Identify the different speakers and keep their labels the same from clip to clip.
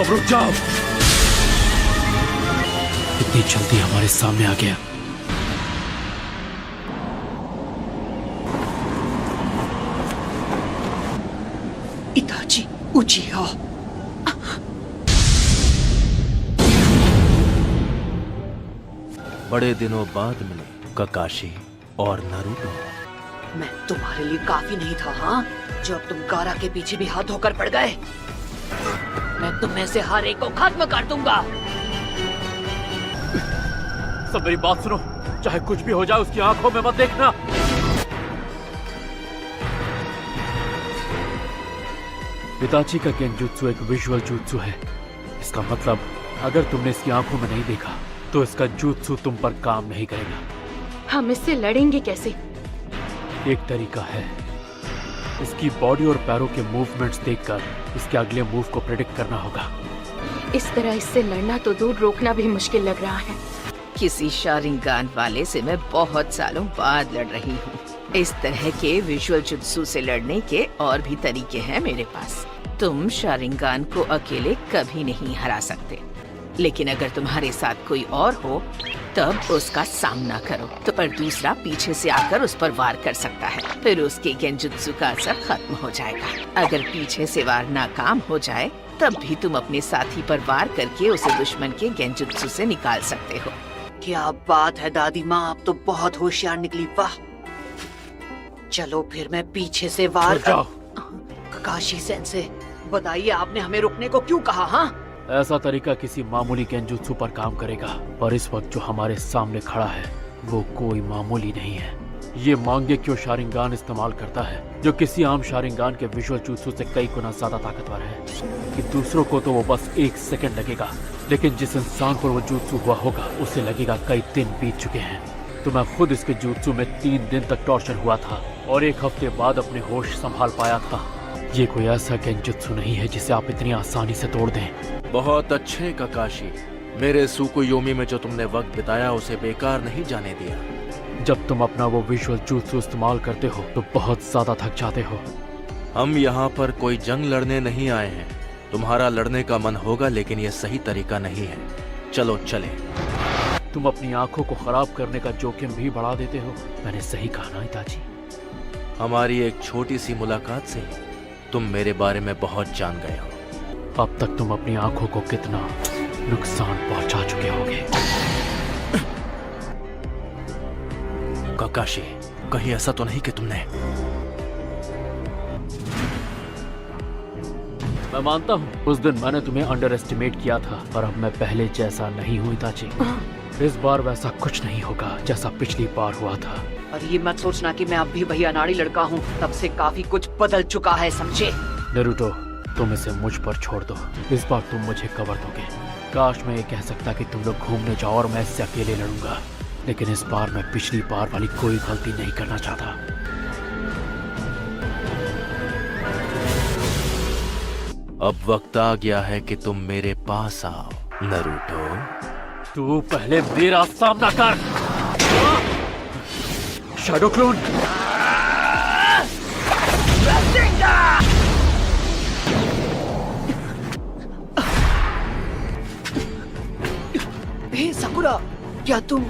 Speaker 1: सब रुक जाओ। इतनी जल्दी हमारे सामने आ गया।
Speaker 2: इताची उचिया।
Speaker 3: बड़े दिनों बाद मिले ककाशी और नारुतो।
Speaker 2: मैं तुम्हारे लिए काफी नहीं था, हाँ? जब तुम गारा के पीछे भी हाथ धोकर पड़ गए, मैं तुम्हें से हर एक को खत्म कर दूंगा।
Speaker 1: सब मेरी बात सुनो, चाहे कुछ भी हो जाए उसकी आंखों में मत देखना। इताची का गेंजुत्सु एक विजुअल जुत्सु है। इसका मतलब अगर तुमने इसकी आंखों में नहीं देखा तो इसका जुत्सु तुम पर काम नहीं करेगा।
Speaker 4: हम इससे लड़ेंगे कैसे?
Speaker 1: एक तरीका है, इसकी बॉडी और पैरों के मूवमेंट्स देखकर इसके अगले मूव को प्रेडिक्ट करना होगा।
Speaker 4: इस तरह इससे लड़ना तो दूर, रोकना भी मुश्किल लग रहा है।
Speaker 2: किसी शारिंगान वाले से मैं बहुत सालों बाद लड़ रही हूँ। इस तरह के विजुअल जुत्सु से लड़ने के और भी तरीके हैं मेरे पास। तुम शारिंगान को अकेले कभी नहीं हरा सकते, लेकिन अगर तुम्हारे साथ कोई और हो तब उसका सामना करो। तो पर दूसरा पीछे से आकर उस पर वार कर सकता है, फिर उसके गेंजुत्सु का असर खत्म हो जाएगा। अगर पीछे से वार नाकाम हो जाए तब भी तुम अपने साथी पर वार करके उसे दुश्मन के गेंजुत्सु से निकाल सकते हो। क्या बात है दादी माँ, आप तो बहुत होशियार निकली। वाह, चलो फिर मैं पीछे से वार
Speaker 1: जाओ।
Speaker 2: ककाशी सेंसे, बताइए आपने हमें रुकने को क्यों कहा? हाँ,
Speaker 1: ऐसा तरीका किसी मामूली गेंजुत्सु पर काम करेगा, पर इस वक्त जो हमारे सामने खड़ा है वो कोई मामूली नहीं है। ये मांगेक्यो शारिंगान इस्तेमाल करता है, जो किसी आम शारिंगान के विजुअल जुत्सु से कई गुना ज्यादा ताकतवर है। कि दूसरों को तो वो बस 1 सेकंड लगेगा, लेकिन जिस इंसान पर वो जुत्सु हुआ होगा उसे लगेगा कई दिन बीत चुके हैं। तो मैं खुद इसके जुत्सु में 3 दिन तक टॉर्चर हुआ था और 1 हफ्ते बाद अपने होश संभाल पाया था। ये कोई ऐसा गेंजुत्सु नहीं है जिसे आप इतनी आसानी से तोड़ दें।
Speaker 3: बहुत अच्छे ककाशी, मेरे सुकुयोमी में जो तुमने वक्त बिताया उसे बेकार नहीं जाने दिया।
Speaker 1: जब तुम अपना वो विजुअल जुत्सु इस्तेमाल करते हो तो बहुत ज्यादा थक जाते हो।
Speaker 3: हम यहाँ पर कोई जंग लड़ने नहीं आए हैं। तुम्हारा लड़ने का मन होगा, लेकिन ये सही तरीका नहीं है। चलो चले।
Speaker 1: तुम अपनी आंखों को खराब करने का जोखिम भी बढ़ा देते हो। मैंने सही कहा ना इताची?
Speaker 3: हमारी एक छोटी सी मुलाकात से तुम मेरे बारे में बहुत जान गए हो।
Speaker 1: अब तक तुम अपनी आंखों को कितना नुकसान पहुंचा चुके होगे।
Speaker 3: ककाशी, कहीं ऐसा तो नहीं कि तुमने...
Speaker 1: मैं मानता हूँ उस दिन मैंने तुम्हें अंडर एस्टिमेट किया था, पर अब मैं पहले जैसा नहीं हूँ इताची। इस बार वैसा कुछ नहीं होगा जैसा पिछली बार हुआ था।
Speaker 2: और ये मत सोचना कि मैं अब भी वही अनाड़ी लड़का हूँ। तब से काफी कुछ बदल चुका है, समझे?
Speaker 1: नारुतो, तुम इसे मुझ पर छोड़ दो। इस बार तुम मुझे कवर दोगे। काश मैं ये कह सकता कि तुम लोग घूमने जाओ और मैं इससे अकेले लड़ूंगा, लेकिन इस बार मैं पिछली बार वाली कोई गलती नहीं करना चाहता।
Speaker 3: अब वक्त आ गया है कि तुम मेरे पास आओ नारुतो।
Speaker 1: तू पहले मेरा सामना कर। Shadow clone.
Speaker 2: हे साकुरा, क्या तुम...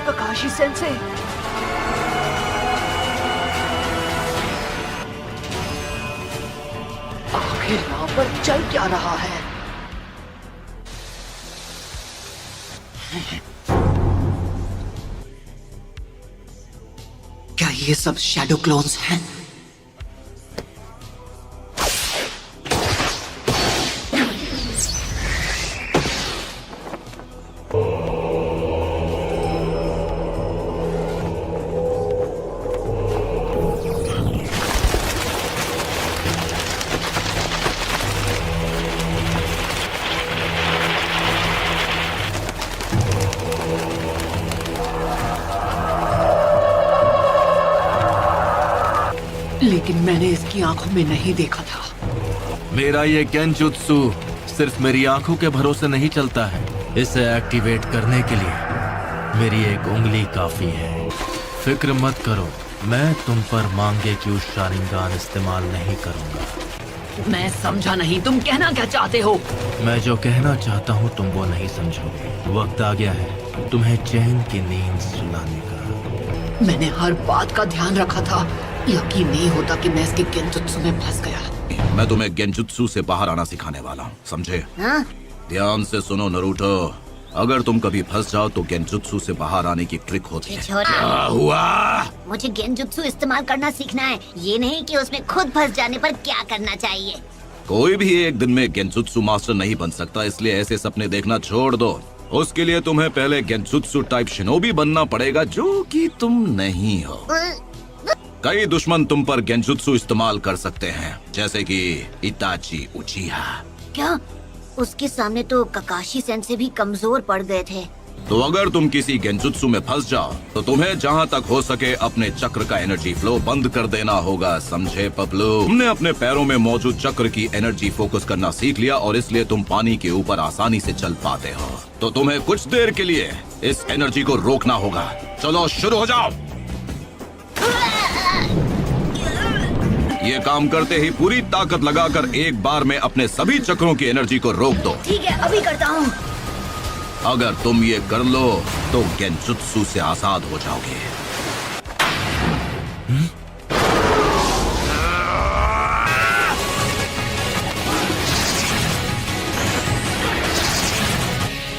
Speaker 2: ककाशी सेंसे, आखिर यहाँ पर चल क्या रहा है? क्या ये सब शैडो क्लोन्स हैं? लेकिन मैंने इसकी आंखों में नहीं देखा था।
Speaker 3: मेरा ये गेंजुत्सु सिर्फ मेरी आंखों के भरोसे नहीं चलता है। इसे एक्टिवेट करने के लिए मेरी एक उंगली काफी है। फिक्र मत करो, मैं तुम पर मांगे क्यों शारिंगान इस्तेमाल नहीं करूंगा।
Speaker 2: मैं समझा नहीं, तुम कहना क्या चाहते हो?
Speaker 3: मैं जो कहना चाहता हूँ तुम वो नहीं समझोगे। वक्त आ गया है तुम्हें चैन की नींद सुलाने का।
Speaker 2: मैंने हर बात का ध्यान रखा था। यकीन नहीं होता कि मैं इसके गेंजुत्सु में फंस गया।
Speaker 5: मैं तुम्हें गेंजुत्सु से बाहर आना सिखाने वाला हूँ, समझे?
Speaker 6: हाँ?
Speaker 5: ध्यान से सुनो नरूटो, अगर तुम कभी फंस जाओ तो गेंजुत्सु से बाहर आने की ट्रिक होती है।
Speaker 6: छोटा,
Speaker 5: क्या हुआ?
Speaker 6: मुझे गेंजुत्सु इस्तेमाल करना सीखना है, ये नहीं कि उसमें खुद फंस जाने पर क्या करना चाहिए।
Speaker 5: कोई भी एक दिन में गेंजुत्सु मास्टर नहीं बन सकता, इसलिए ऐसे सपने देखना छोड़ दो। उसके लिए तुम्हें पहले गेंजुत्सु टाइप शिनोबी बनना पड़ेगा, जो कि तुम नहीं हो। कई दुश्मन तुम पर गेंजुत्सु इस्तेमाल कर सकते हैं, जैसे कि इताची उचिहा।
Speaker 6: क्या? उसके सामने तो ककाशी सेंसे भी कमजोर पड़ गए थे।
Speaker 5: तो अगर तुम किसी गेंजुत्सु में फंस जाओ तो तुम्हें जहाँ तक हो सके अपने चक्र का एनर्जी फ्लो बंद कर देना होगा, समझे पपलू? तुमने अपने पैरों में मौजूद चक्र की एनर्जी फोकस करना सीख लिया और इसलिए तुम पानी के ऊपर आसानी से चल पाते हो। तो तुम्हें कुछ देर के लिए इस एनर्जी को रोकना होगा। चलो शुरू हो जाओ। ये काम करते ही पूरी ताकत लगाकर एक बार में अपने सभी चक्रों की एनर्जी को रोक दो।
Speaker 6: ठीक है, अभी करता हूँ।
Speaker 5: अगर तुम ये कर लो तो गेंजुत्सु से आजाद हो जाओगे।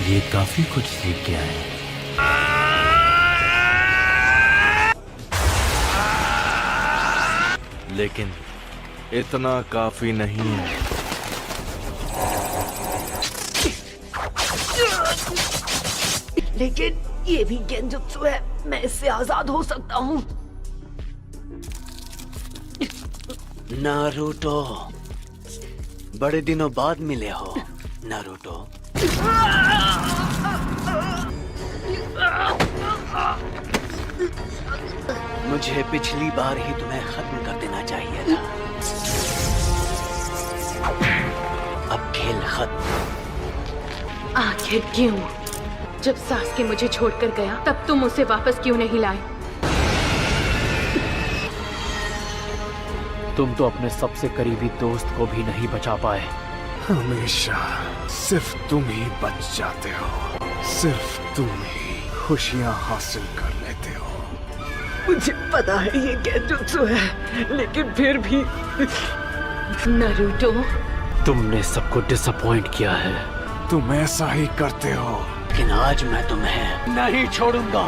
Speaker 3: ये काफी कुछ सीख गया है। लेकिन इतना काफी नहीं है।
Speaker 2: लेकिन ये भी गेंजुत्सु है, मैं इससे आजाद हो सकता हूँ।
Speaker 7: नारुतो, बड़े दिनों बाद मिले हो नारुतो। मुझे पिछली बार ही तुम्हें खत्म कर देना चाहिए था। अब खेल खत्म।
Speaker 4: आखिर क्यों? जब सासके मुझे छोड़कर गया तब तुम उसे वापस क्यों नहीं लाए?
Speaker 1: तुम तो अपने सबसे करीबी दोस्त को भी नहीं बचा पाए।
Speaker 8: हमेशा सिर्फ तुम ही बच जाते हो, सिर्फ तुम ही खुशियां हासिल कर लेते हो।
Speaker 2: मुझे पता है ये गेंजुत्सु है, लेकिन फिर भी
Speaker 4: नारुतो,
Speaker 1: तुमने सबको डिसअपॉइंट किया है।
Speaker 8: तुम ऐसा ही करते हो।
Speaker 7: लेकिन आज मैं तुम्हें नहीं छोड़ूंगा।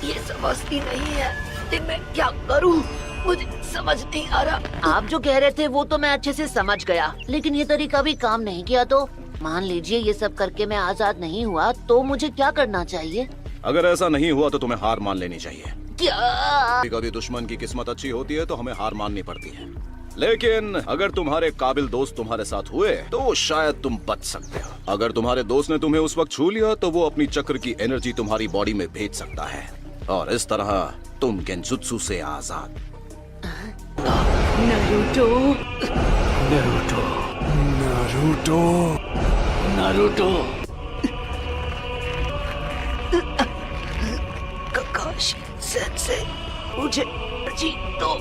Speaker 2: ये समझती नहीं है कि मैं क्या करूं। मुझे समझ नहीं आ रहा।
Speaker 6: आप जो कह रहे थे वो तो मैं अच्छे से समझ गया, लेकिन ये तरीका भी काम नहीं किया तो मान लीजिए ये सब करके मैं आजाद नहीं हुआ तो मुझे क्या करना चाहिए?
Speaker 5: अगर ऐसा नहीं हुआ तो तुम्हें हार मान लेनी चाहिए।
Speaker 6: क्या?
Speaker 5: कभी दुश्मन की किस्मत अच्छी होती है तो हमें हार माननी पड़ती है, लेकिन अगर तुम्हारे काबिल दोस्त तुम्हारे साथ हुए तो शायद तुम बच सकते हो। अगर तुम्हारे दोस्त ने तुम्हें उस वक्त छू लिया तो वो अपनी चक्र की एनर्जी तुम्हारी बॉडी में भेज सकता है और इस तरह तुम गेंजुत्सु से आजाद।
Speaker 4: Naruto,
Speaker 1: Naruto,
Speaker 8: Naruto,
Speaker 7: Naruto,
Speaker 2: ककाशी sense, मुझे जी दो।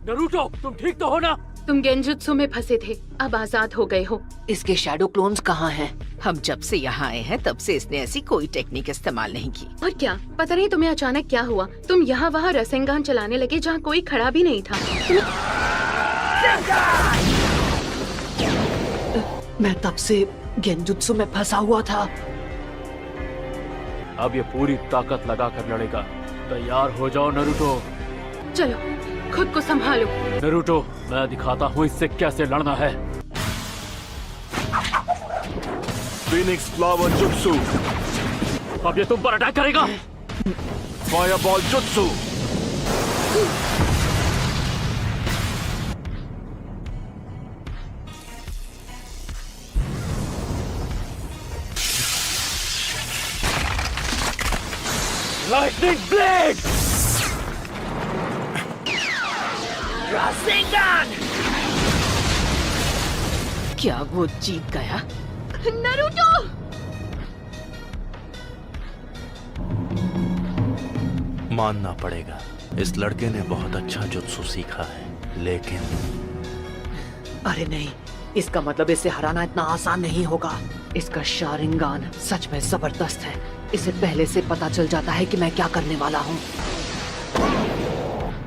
Speaker 1: नारुतो, तुम ठीक तो हो ना?
Speaker 4: तुम गेंजुत्सु में फंसे थे, अब आजाद हो गए हो।
Speaker 2: इसके शैडो क्लोन्स कहाँ हैं? हम जब से यहाँ आए हैं तब से इसने ऐसी कोई टेक्निक इस्तेमाल नहीं की।
Speaker 4: और क्या पता नहीं तुम्हें अचानक क्या हुआ, तुम यहाँ वहाँ रसेंगान चलाने लगे जहाँ कोई खड़ा भी नहीं था।
Speaker 2: मैं तब से गेंजुत्सु में फंसा हुआ था।
Speaker 1: अब ये पूरी ताकत लगाकर लड़ेगा। तैयार हो जाओ नारुतो।
Speaker 4: चलो खुद को संभालो।
Speaker 1: नारुतो, मैं दिखाता हूँ इससे कैसे लड़ना है।
Speaker 8: फिनिक्स फ्लावर जुत्सु,
Speaker 1: अब ये तुम पर अटैक करेगा।
Speaker 8: फायरबॉल जुत्सु,
Speaker 1: लाइटनिंग ब्लेड,
Speaker 2: क्या वो जीत गया?
Speaker 4: नारुतो!
Speaker 3: मानना पड़ेगा, इस लड़के ने बहुत अच्छा जुत्सु सीखा है, लेकिन
Speaker 9: अरे नहीं, इसका मतलब इसे हराना इतना आसान नहीं होगा। इसका शारिंगान सच में जबरदस्त है। इसे पहले से पता चल जाता है कि मैं क्या करने वाला हूँ।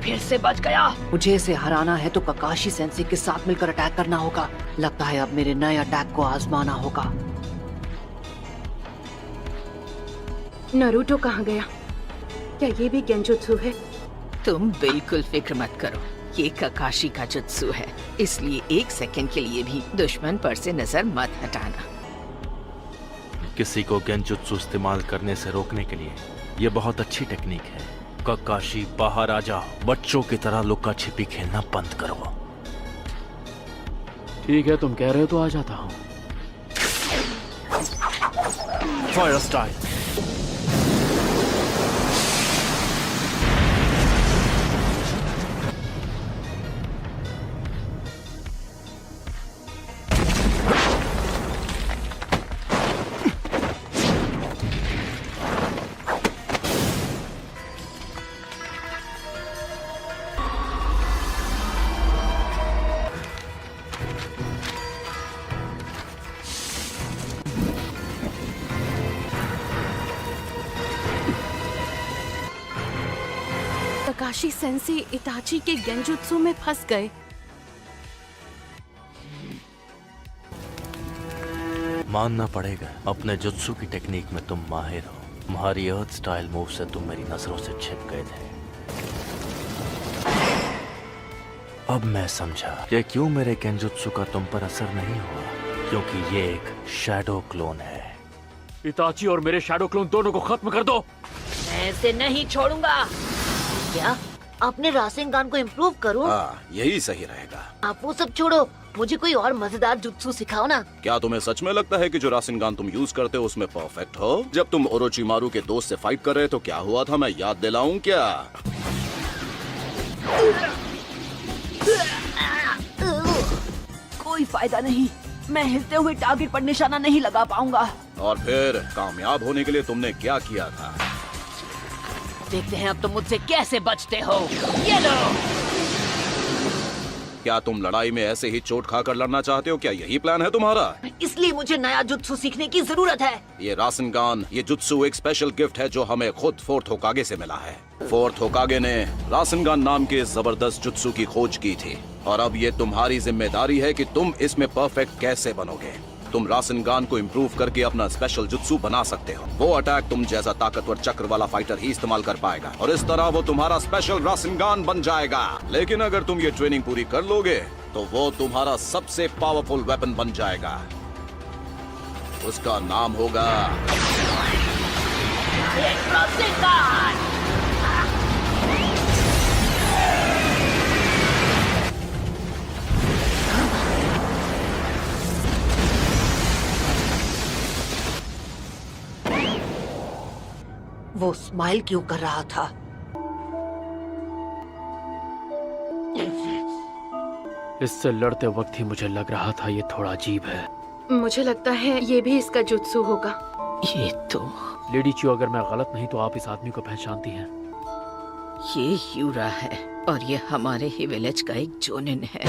Speaker 9: फिर से बच गया। मुझे इसे हराना है तो ककाशी सेंसे के साथ मिलकर अटैक करना होगा। लगता है अब मेरे नए अटैक को आजमाना होगा।
Speaker 4: नारुतो कहाँ गया? क्या ये भी गेंजुत्सु है?
Speaker 2: तुम बिल्कुल फिक्र मत करो, ये ककाशी का जुत्सु है, इसलिए 1 सेकंड के लिए भी दुश्मन पर से नजर मत हटाना।
Speaker 3: किसी को गेंजुत्सु इस्तेमाल करने से रोकने के लिए ये बहुत अच्छी टेक्निक है। ककाशी, बाहर आ जाओ। बच्चों की तरह लुका छिपी खेलना बंद करो।
Speaker 1: ठीक है, तुम कह रहे हो तो आ जाता हूँ।
Speaker 3: Fire style.
Speaker 4: Kakashi sensei Itachi के गेंजुत्सु में फंस गए।
Speaker 3: मानना पड़ेगा, अपने जुत्सु की टेक्निक में तुम माहिर हो। तुम्हारी अर्थ स्टाइल मूव से तुम मेरी नजरों से छिप गए थे। अब मैं समझा कि क्यों मेरे गेंजुत्सु का तुम पर असर नहीं हुआ, क्योंकि ये एक शैडो क्लोन है।
Speaker 1: इताची और मेरे शैडो क्लोन दोनों को खत्म कर दो।
Speaker 6: मैं इसे नहीं छोड़ूंगा। क्या अपने रासेंगान को इम्प्रूव करूं?
Speaker 5: यही सही रहेगा।
Speaker 6: आप वो सब छोड़ो, मुझे कोई और मजेदार जुत्सु सिखाओ ना।
Speaker 5: क्या तुम्हें सच में लगता है कि जो रासेंगान तुम यूज करते हो उसमें परफेक्ट हो? जब तुम ओरोचिमारू के दोस्त से फाइट कर रहे तो क्या हुआ था, मैं याद दिलाऊं क्या?
Speaker 9: कोई फायदा नहीं, मैं हिलते हुए टारगेट पर निशाना नहीं लगा पाऊंगा।
Speaker 5: और फिर कामयाब होने के लिए तुमने क्या किया था?
Speaker 9: देखते हैं अब तुम मुझसे कैसे बचते हो। ये लो।
Speaker 5: क्या तुम लड़ाई में ऐसे ही चोट खाकर लड़ना चाहते हो? क्या यही प्लान है तुम्हारा?
Speaker 9: इसलिए मुझे नया जुत्सु सीखने की जरूरत है।
Speaker 5: ये रासेंगान, ये जुत्सु एक स्पेशल गिफ्ट है जो हमें खुद फोर्थ होकागे से मिला है। फोर्थ होकागे ने रासेंगान नाम के जबरदस्त जुत्सु की खोज की थी, और अब ये तुम्हारी जिम्मेदारी है कि तुम इसमें परफेक्ट कैसे बनोगे। तुम रासेंगान को इम्प्रूव करके अपना स्पेशल जुत्सु बना सकते हो। वो अटैक तुम जैसा ताकतवर चक्र वाला फाइटर ही इस्तेमाल कर पाएगा, और इस तरह वो तुम्हारा स्पेशल रासेंगान बन जाएगा। लेकिन अगर तुम ये ट्रेनिंग पूरी कर लोगे तो वो तुम्हारा सबसे पावरफुल वेपन बन जाएगा। उसका नाम होगा
Speaker 9: वो स्माइल क्यों कर रहा था?
Speaker 1: इससे लड़ते वक्त ही मुझे लग रहा था ये थोड़ा अजीब है।
Speaker 4: मुझे लगता है ये भी इसका जुत्सु होगा।
Speaker 2: ये तो
Speaker 1: लेडी चियो, अगर मैं गलत नहीं तो आप इस आदमी को पहचानती हैं।
Speaker 2: ये यूरा है और ये हमारे ही विलेज का एक जोनिन है।